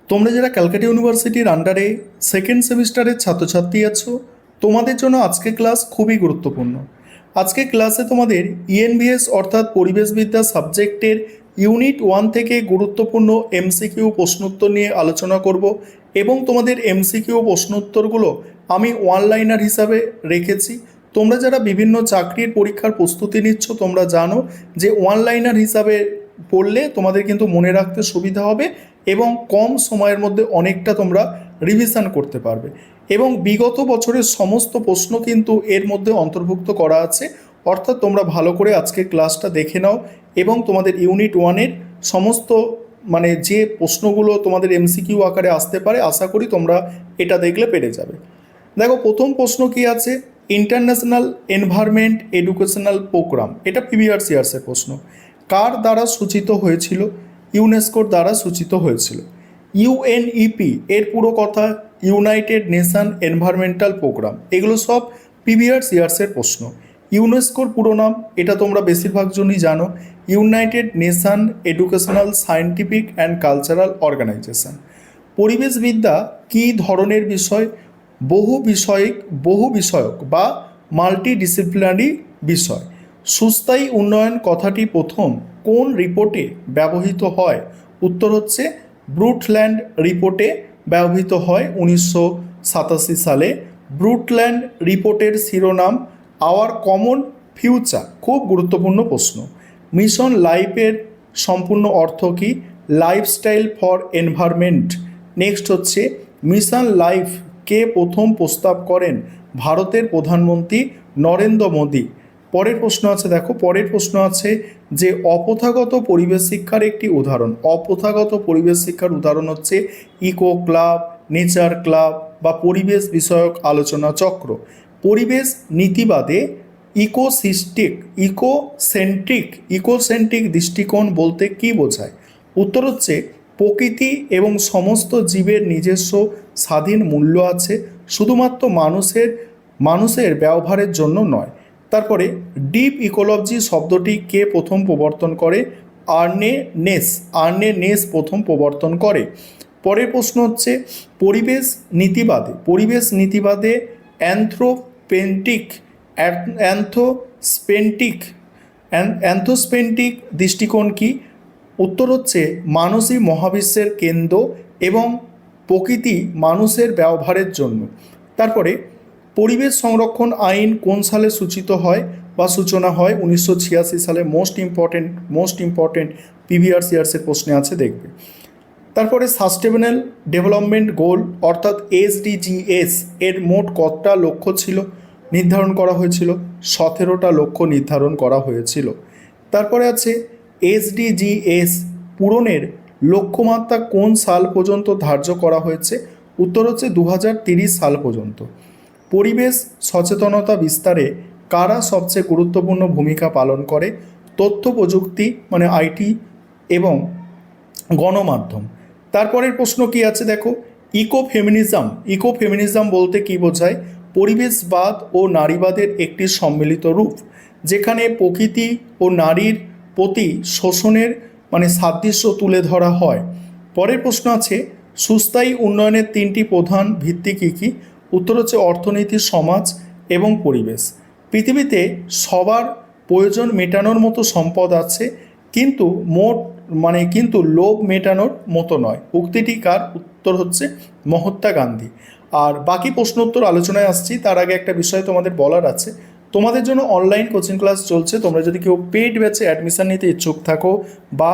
তোমরা যারা ক্যালকাটা ইউনিভার্সিটির আন্ডারে সেকেন্ড সেমিস্টারের ছাত্রছাত্রী আছো, তোমাদের জন্য আজকে ক্লাস খুবই গুরুত্বপূর্ণ। আজকে ক্লাসে তোমাদের ইএনভিএস অর্থাৎ পরিবেশবিদ্যা সাবজেক্টের ইউনিট 1 থেকে গুরুত্বপূর্ণ এমসিকিউ প্রশ্নোত্তর নিয়ে আলোচনা করব এবং তোমাদের এমসিকিউ প্রশ্নোত্তরগুলো আমি অনলাইনার হিসাবে রেখেছি। তোমরা যারা বিভিন্ন চাকরির পরীক্ষার প্রস্তুতি নিচ্ছ, তোমরা জানো যে অনলাইনার হিসাবে পড়লে তোমাদের কিন্তু মনে রাখতে সুবিধা হবে এবং কম সময়ের মধ্যে অনেকটা তোমরা রিভিশন করতে পারবে। এবং বিগত বছরের সমস্ত প্রশ্ন কিন্তু এর মধ্যে অন্তর্ভুক্ত করা আছে, অর্থাৎ তোমরা ভালো করে আজকের ক্লাসটা দেখে নাও এবং তোমাদের ইউনিট 1-এর সমস্ত যে প্রশ্নগুলো তোমাদের এমসিকিউ আকারে আসতে পারে, আশা করি তোমরা এটা দেখলে পেরে যাবে। দেখো, প্রথম প্রশ্ন কি আছে, ইন্টারন্যাশনাল এনভায়রনমেন্ট এডুকেশনাল প্রোগ্রাম, এটা পিভিআরসিআরসের প্রশ্ন, কার দ্বারা সূচিত হয়েছিল? ইউনেস্কোর দ্বারা সূচিত হয়েছিল। ইউএনইপি এর পুরো কথা ইউনাইটেড নেশন এনভায়রনমেন্টাল প্রোগ্রাম, এগুলো সব পিভিআরসিআরসের প্রশ্ন। ইউনেস্কোর পুরো নাম এটা তোমরা বেশিরভাগ জনই জানো, United Nation Educational Scientific and Cultural Organization. পরিবেশবিদ্যা কী ধরনের বিষয়? বহু বিষয়ক বা মাল্টিডিসিপ্লিনারি বিষয়। সুস্থায়ী উন্নয়ন কথাটি প্রথম কোন রিপোর্টে ব্যবহৃত হয়? উত্তর হচ্ছে ব্রুটল্যান্ড রিপোর্টে ব্যবহৃত হয় 1987 সালে। ব্রুটল্যান্ড রিপোর্টের শিরোনাম আওয়ার কমন ফিউচার, খুব গুরুত্বপূর্ণ প্রশ্ন। মিশন লাইফের সম্পূর্ণ অর্থ কী? Lifestyle for environment. নেক্সট হচ্ছে মিশন লাইফ কে প্রথম প্রস্তাব করেন? ভারতের প্রধানমন্ত্রী নরেন্দ্র মোদী। পরের প্রশ্ন আছে, দেখো পরের প্রশ্ন আছে যে অপ্রথাগত পরিবেশ শিক্ষার একটি উদাহরণ। অপ্রথাগত পরিবেশ শিক্ষার উদাহরণ হচ্ছে ইকো ক্লাব, নেচার ক্লাব বা পরিবেশ বিষয়ক আলোচনা চক্র। পরিবেশ নীতিবাদে ইকোসেন্ট্রিক দৃষ্টিকোণ বলতে কী বোঝায়? উত্তর হচ্ছে প্রকৃতি এবং সমস্ত জীবের নিজস্ব স্বাধীন মূল্য আছে, শুধুমাত্র মানুষের ব্যবহারের জন্য নয়। তারপরে ডিপ ইকোলজি শব্দটি কে প্রথম প্রবর্তন করে? আর্নে নেস প্রথম প্রবর্তন করে। পরের প্রশ্ন হচ্ছে পরিবেশ নীতিবাদে অ্যান্থোস্পেন্টিক দৃষ্টিকোণ কি? উত্তর হচ্ছে মানুষই মহাবিশ্বের কেন্দ্র এবং প্রকৃতি মানুষের ব্যবহারের জন্য। তারপরে পরিবেশ সংরক্ষণ আইন কোন সালে সূচিত হয় বা সূচনা হয়? 1986 সালে। মোস্ট ইম্পর্টেন্ট পিভিআরসিআরসের প্রশ্নে আছে, দেখবে। তারপরে সাস্টেনেবল ডেভেলপমেন্ট গোল অর্থাৎ এসডিজিএস এর মোট কতটা লক্ষ্য ছিল নির্ধারণ করা হয়েছিল? 17টা লক্ষ্য নির্ধারণ করা হয়েছিল। তারপরে আছে এসডিজিএস পূরণের লক্ষ্যমাত্রা কোন সাল পর্যন্ত ধার্য করা হয়েছে? উত্তর হচ্ছে 2030 সাল পর্যন্ত। পরিবেশ সচেতনতা বিস্তারে কারা সবচেয়ে গুরুত্বপূর্ণ ভূমিকা পালন করে? তথ্য প্রযুক্তি আইটি এবং গণমাধ্যম। তারপরের প্রশ্ন কি আছে, দেখো ইকোফেমিনিজম বলতে কি বোঝায়? পরিবেশবাদ ও নারীবাদের একটি সম্মিলিত রূপ, যেখানে প্রকৃতি ও নারীর প্রতি শোষণের সাদৃশ্য তুলে ধরা হয়। পরের প্রশ্ন আছে সুস্থায়ী উন্নয়নের 3টি প্রধান ভিত্তি কী কী? উত্তর হচ্ছে অর্থনীতি, সমাজ এবং পরিবেশ। পৃথিবীতে সবার প্রয়োজন মেটানোর মতো সম্পদ আছে, কিন্তু কিন্তু লোভ মেটানোর মতো নয়। উক্তিটি কার? উত্তর হচ্ছে মহাত্মা গান্ধী। আর বাকি প্রশ্নোত্তর আলোচনায় আসছি, তার আগে একটা বিষয় তোমাদের বলার আছে। তোমাদের জন্য অনলাইন কোচিং ক্লাস চলছে। তোমরা যদি কেউ পেইড ব্যাচে অ্যাডমিশন নিতে ইচ্ছুক থাকো বা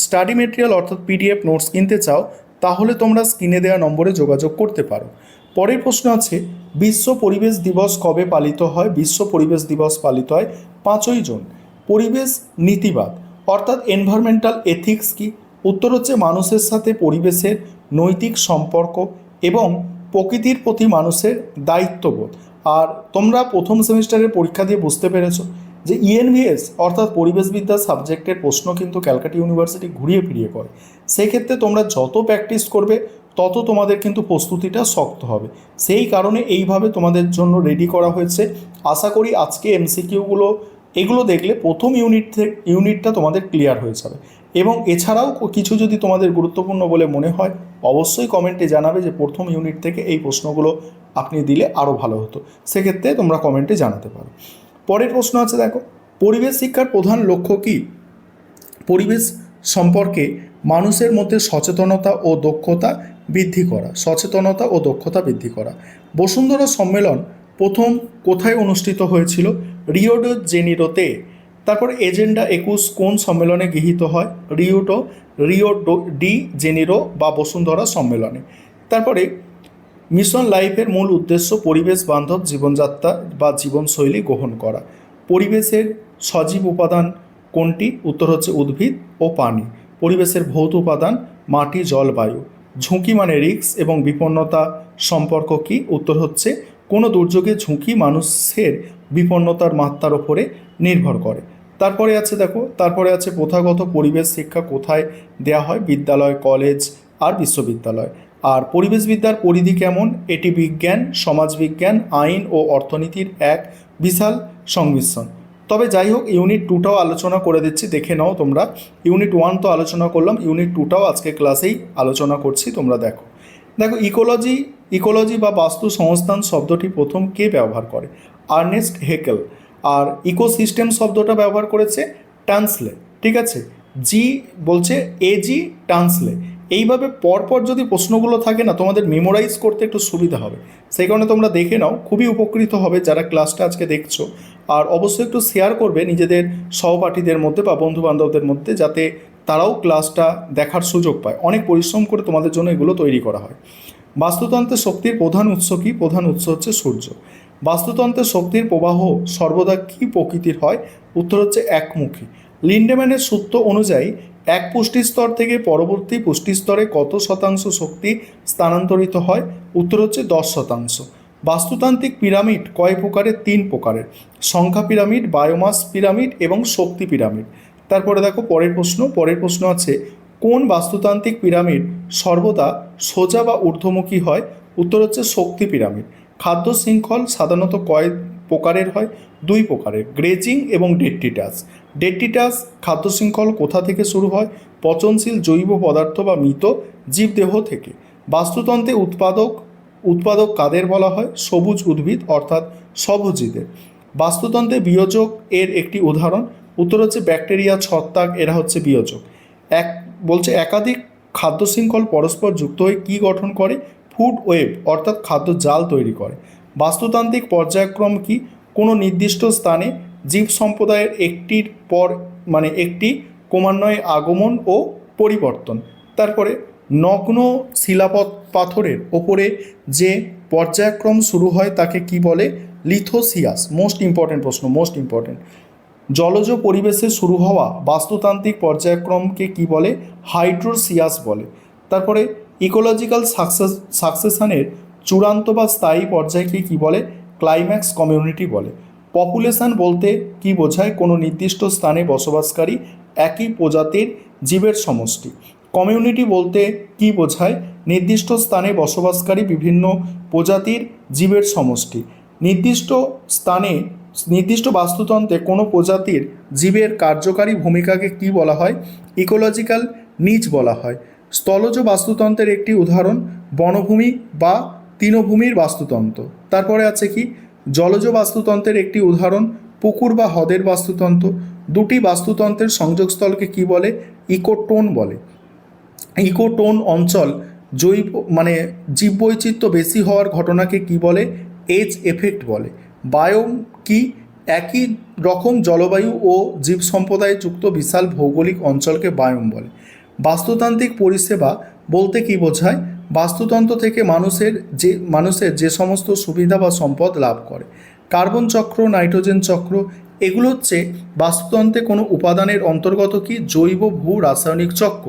স্টাডি মেটেরিয়াল অর্থাৎ পিডিএফ নোটস কিনতে চাও, তাহলে তোমরা স্ক্রিনে দেওয়া নম্বরে যোগাযোগ করতে পারো। পরের প্রশ্ন আছে বিশ্ব পরিবেশ দিবস কবে পালিত হয়? বিশ্ব পরিবেশ দিবস পালিত হয় 5ই জুন। পরিবেশ নীতিবাদ অর্থাৎ এনভায়রনমেন্টাল এথিক্স কি? উত্তর হচ্ছে মানুষের সাথে পরিবেশের নৈতিক সম্পর্ক এবং প্রকৃতির প্রতি মানুষের দায়িত্ববোধ। আর তোমরা প্রথম সেমিস্টারের পরীক্ষা দিয়ে বুঝতে পেরেছো যে ইএনভিএস অর্থাৎ পরিবেশবিদ্যা সাবজেক্টের প্রশ্ন কিন্তু ক্যালকাটা ইউনিভার্সিটি ঘুরিয়ে ফিরিয়ে করে। সেক্ষেত্রে তোমরা যত প্র্যাকটিস করবে তত তোমাদের কিন্তু প্রস্তুতিটা শক্ত হবে। সেই কারণে এইভাবে তোমাদের জন্য রেডি করা হয়েছে। আশা করি আজকে এমসিকিউগুলো এগুলো দেখলে প্রথম ইউনিটটা তোমাদের ক্লিয়ার হয়ে যাবে। এবং এছাড়াও কিছু যদি তোমাদের গুরুত্বপূর্ণ বলে মনে হয়, অবশ্যই কমেন্টে জানাবে যে প্রথম ইউনিট থেকে এই প্রশ্নগুলো আপনি দিলে আরও ভালো হতো। সেক্ষেত্রে তোমরা কমেন্টে জানাতে পারো। পরের প্রশ্ন আছে, দেখো, পরিবেশ শিক্ষার প্রধান লক্ষ্য কী? পরিবেশ সম্পর্কে মানুষের মধ্যে সচেতনতা ও দক্ষতা বৃদ্ধি করা। সচেতনতা ও দক্ষতা বৃদ্ধি করা। বসুন্ধরা সম্মেলন প্রথম কোথায় অনুষ্ঠিত হয়েছিল? রিও ডি জেনিরোতে। তারপর এজেন্ডা 21 কোন সম্মেলনে গৃহীত হয়? রিও ডি জেনিরো বা বসুন্ধরা সম্মেলনে। তারপরে মিশন লাইফের মূল উদ্দেশ্য পরিবেশ বান্ধব জীবনযাত্রা বা জীবনশৈলী গ্রহণ করা। পরিবেশের সজীব উপাদান কোনটি? উত্তর হচ্ছে উদ্ভিদ ও পানি। পরিবেশের ভৌত উপাদান মাটি, জল, বায়ু। ঝুঁকি মানে রিস্ক এবং বিপন্নতা সম্পর্ক কি? উত্তর হচ্ছে কোনো দুর্যোগে ঝুঁকি মানুষের বিপন্নতার মাত্রার ওপরে নির্ভর করে। তারপরে আছে, দেখো, তারপরে আছে প্রথাগত পরিবেশ শিক্ষা কোথায় দেয়া হয়? বিদ্যালয়, কলেজ আর বিশ্ববিদ্যালয়। আর পরিবেশবিদ্যার পরিধি কেমন? এটি বিজ্ঞান, সমাজবিজ্ঞান, আইন ও অর্থনীতির এক বিশাল সংমিশ্রণ। তবে যাই হোক, ইউনিট 2টাও আলোচনা করে দিচ্ছি, দেখে নাও তোমরা। ইউনিট 1 তো আলোচনা করলাম, ইউনিট 2টাও আজকে ক্লাসেই আলোচনা করছি, তোমরা দেখো। দেখো, ইকোলজি বা বাস্তু সংস্থান শব্দটি প্রথম কে ব্যবহার করে? Ernst Haeckel. আর ইকোসিস্টেম শব্দটা ব্যবহার করেছে টান্সলে। ঠিক আছে, জি বলছে এজি টান্সলে। এইভাবে পরপর যদি প্রশ্নগুলো থাকে না, তোমাদের মেমোরাইজ করতে একটু সুবিধা হবে। সেই কারণে তোমরা দেখে নাও, খুবই উপকৃত হবে যারা ক্লাসটা আজকে দেখছো। আর অবশ্যই একটু শেয়ার করবে নিজেদের সহপাঠীদের মধ্যে বা বন্ধুবান্ধবদের মধ্যে, যাতে তারাও ক্লাসটা দেখার সুযোগ পায়। অনেক পরিশ্রম করে তোমাদের জন্য এগুলো তৈরি করা হয়। বাস্তুতন্ত্রের শক্তির প্রধান উৎস কী? প্রধান উৎস হচ্ছে সূর্য। বাস্তুতন্ত্রের শক্তির প্রবাহ সর্বদা কী প্রকৃতির হয়? উত্তর হচ্ছে একমুখী। লিন্ডেম্যানের সূত্র অনুযায়ী এক পুষ্টিস্তর থেকে পরবর্তী পুষ্টিস্তরে কত শতাংশ শক্তি স্থানান্তরিত হয়? উত্তর হচ্ছে 10%। বাস্তুতান্ত্রিক পিরামিড কয় প্রকারের? 3 প্রকারের। সংখ্যা পিরামিড, বায়োমাস পিরামিড এবং শক্তি পিরামিড। তারপরে দেখো পরের প্রশ্ন আছে, কোন বাস্তুতান্ত্রিক পিরামিড সর্বদা সোজা বা ঊর্ধ্বমুখী হয়? উত্তর হচ্ছে শক্তি পিরামিড। খাদ্য শৃঙ্খল সাধারণত কয় প্রকারের হয়? 2 প্রকারের, গ্রেজিং এবং ডেট্রিটাস। ডেট্রিটাস খাদ্য শৃঙ্খল কোথা থেকে শুরু হয়? পচনশীল জৈব পদার্থ বা মৃত জীবদেহ থেকে। বাস্তুতন্ত্রে উৎপাদক কাদের বলা হয়? সবুজ উদ্ভিদ অর্থাৎ স্বভোজীদের। বাস্তুতন্ত্রে বিয়োজক এর একটি উদাহরণ? উত্তর হচ্ছে ব্যাকটেরিয়া, ছত্রাক, এরা হচ্ছে বিয়োজক। একাধিক খাদ্য শৃঙ্খল পরস্পর যুক্ত হয়ে কী গঠন করে? ফুড ওয়েব অর্থাৎ খাদ্য জাল তৈরি করে। বাস্তুতান্ত্রিক পর্যায়ক্রম কি? কোনো নির্দিষ্ট স্থানে জীব সম্প্রদায়ের একটি ক্রমান্বয়ে আগমন ও পরিবর্তন। তারপরে নগ্ন পাথরের ওপরে যে পর্যায়ক্রম শুরু হয় তাকে কি বলে? লিথোসিয়াস। মোস্ট ইম্পর্টেন্ট প্রশ্ন, মোস্ট ইম্পর্টেন্ট। জলজ পরিবেশে শুরু হওয়া বাস্তুতান্ত্রিক পর্যায়ক্রমকে কি বলে? হাইড্রোসিয়াস বলে। তারপরে ইকোলজিক্যাল সাকসেশনের চূড়ান্ত বা স্থায়ী পর্যায়কে কি বলে? ক্লাইম্যাক্স কমিউনিটি বলে। পপুলেশন বলতে কি বোঝায়? কোনো নির্দিষ্ট স্থানে বসবাসকারী একই প্রজাতির জীবের সমষ্টি। কমিউনিটি বলতে কি বোঝায়? নির্দিষ্ট স্থানে বসবাসকারী বিভিন্ন প্রজাতির জীবের সমষ্টি। নির্দিষ্ট বাস্তুতন্ত্রে কোনো প্রজাতির জীবের কার্যকারী ভূমিকাকে কি বলা হয়? ইকোলজিক্যাল নিচ বলা হয়। স্থলজ বাস্তুতন্ত্রের একটি উদাহরণ বনভূমি বা তৃণভূমির বাস্তুতন্ত্র। তারপরে আছে কি? জলজ বাস্তুতন্ত্রের একটি উদাহরণ পুকুর বা হ্রদের বাস্তুতন্ত্র। দুটি বাস্তুতন্ত্রের সংযোগস্থলকে কি বলে? ইকোটোন বলে। ইকোটোন অঞ্চল জীববৈচিত্র্য বেশি হওয়ার ঘটনাকে কি বলে? এজ এফেক্ট বলে। বায়োম কি? একই রকম জলবায়ু ও জীব সম্প্রদায় যুক্ত বিশাল ভৌগোলিক অঞ্চলকে বায়োম বলে। বাস্তুতান্ত্রিক পরিষেবা বলতে কি বোঝায়? বাস্তুতন্ত্র থেকে মানুষের যে সমস্ত সুবিধা বা সম্পদ লাভ করে। কার্বন চক্র, নাইট্রোজেন চক্র, এগুলো হচ্ছে বাস্তুতন্ত্রে কোনো উপাদানের অন্তর্গত কি? জৈব ভূ রাসায়নিক চক্র।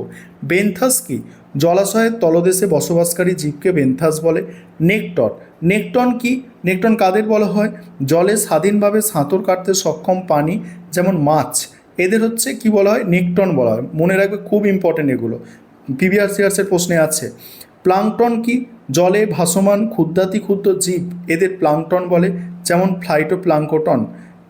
বেন্থাস কি? জলাশয়ের তলদেশে বসবাসকারী জীবকে বেন্থাস বলে। নেকটন কি? নেকটন কাদের বলা হয়? জলে স্বাধীনভাবে সাঁতার কাটতে সক্ষম প্রাণী, যেমন মাছ, এদের হচ্ছে কি বলা হয়? নেকটন বলা হয়। মনে রাখবে, খুব ইম্পর্টেন্ট এগুলো, প্রিভিয়াস ইয়ার্সের প্রশ্নে আছে। প্লাঙ্কটন কি? জলে ভাসমান ক্ষুদ্রাতিক্ষুদ্র জীব, এদের প্লাঙ্কটন বলে, যেমন ফ্লাইটোপ্লাঙ্কটন।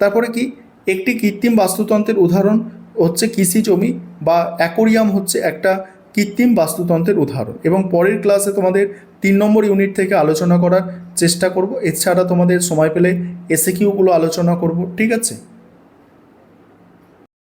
তারপরে কি? একটি কৃত্রিম বাস্তুতন্ত্রের উদাহরণ হচ্ছে কৃষি জমি বা অ্যাকোরিয়াম হচ্ছে একটা কৃত্রিম বাস্তুতন্ত্রের উদাহরণ, এবং পরের ক্লাসে তোমাদের 3 নম্বর ইউনিট থেকে আলোচনা করার চেষ্টা করব। এছাড়া তোমাদের সময় পেলে এসএকিউগুলো আলোচনা করব, ঠিক আছে।